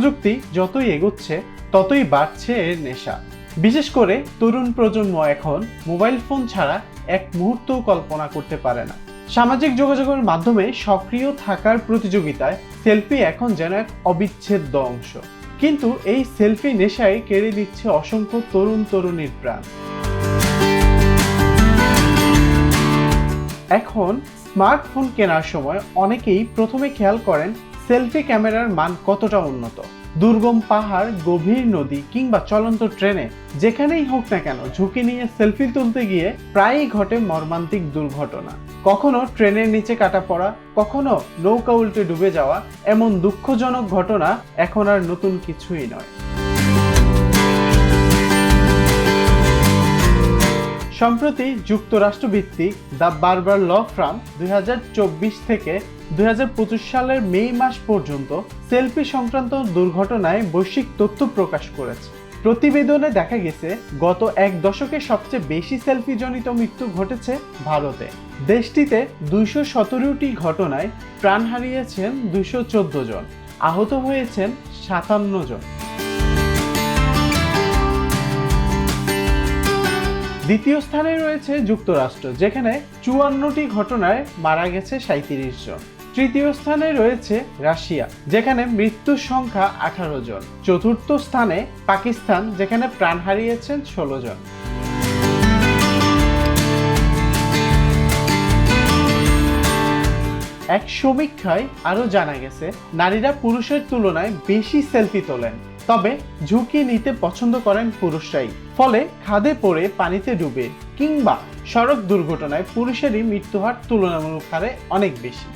প্রযুক্তি যতই এগোচ্ছে ততই বাড়ছে এর নেশা। বিশেষ করে তরুণ প্রজন্ম এখন মোবাইল ফোন ছাড়া এক মুহূর্তও কল্পনা করতে পারে না। সামাজিক যোগাযোগের মাধ্যমে সক্রিয় থাকার প্রতিযোগিতায় সেলফি এখন যেন এক অবিচ্ছেদ্য অংশ। কিন্তু এই সেলফি নেশায় কেড়ে নিচ্ছে অসংখ্য তরুণ তরুণীর প্রাণ। এখন স্মার্টফোন কেনার সময় অনেকেই প্রথমে খেয়াল করেন সেলফি ক্যামেরার মান কতটা উন্নত। দুর্গম পাহাড়, গভীর নদী কিংবা চলন্ত ট্রেনে যেখানেই হোক না কেন ঝুঁকি নিয়ে সেলফি তুলতে গিয়ে প্রায়ই ঘটে মর্মান্তিক দুর্ঘটনা। কখনো ট্রেনের নিচে কাটা পড়া, কখনো নৌকা উল্টে ডুবে যাওয়া। এমন দুঃখজনক ঘটনা এখন আর নতুন কিছুই নয়। সম্প্রতি যুক্তরাষ্ট্র ভিত্তিক দ্য বারবার ল ফার্ম 2024 থেকে 2025 সালের মে মাস পর্যন্ত সেলফি সংক্রান্ত দুর্ঘটনায় বৈশ্বিক তথ্য প্রকাশ করেছে। প্রতিবেদনে দেখা গেছে গত এক দশকে সবচেয়ে বেশি সেলফি জনিত মৃত্যু ঘটেছে ভারতে। দেশটিতে 217টি ঘটনায় প্রাণ হারিয়েছেন 214 জন, আহত হয়েছেন 57 জন। দ্বিতীয় স্থানে রয়েছে যুক্তরাষ্ট্র, যেখানে 54টি ঘটনায় মারা গেছে 37 জন। তৃতীয় স্থানে রয়েছে রাশিয়া, যেখানে মৃত্যুর সংখ্যা 18 জন। চতুর্থ স্থানে পাকিস্তান, যেখানে প্রাণ হারিয়েছেন 16 জন। এক সমীক্ষায় আরো জানা গেছে নারীরা পুরুষের তুলনায় বেশি সেলফি তোলেন, তবে ঝুঁকি নিতে পছন্দ করেন পুরুষরাই। ফলে খাদে পড়ে পানিতে ডুবে কিংবা সড়ক দুর্ঘটনায় পুরুষেরই মৃত্যু হার তুলনামূলক হারে অনেক বেশি।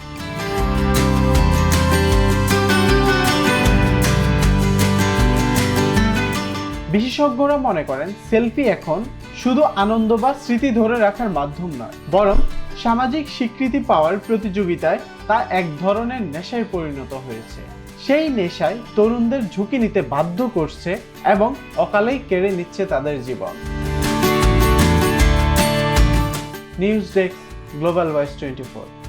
বিশেষজ্ঞরা মনে করেন সেলফি এখন শুধু আনন্দ বা স্মৃতি ধরে রাখার মাধ্যম নয়, বরং সামাজিক স্বীকৃতি পাওয়ার প্রতিযোগিতায় তা এক ধরনের নেশায় পরিণত হয়েছে। সেই নেশায় তরুণদের ঝুঁকি নিতে বাধ্য করছে এবং অকালেই কেড়ে নিচ্ছে তাদের জীবন। News desk, global voice 24।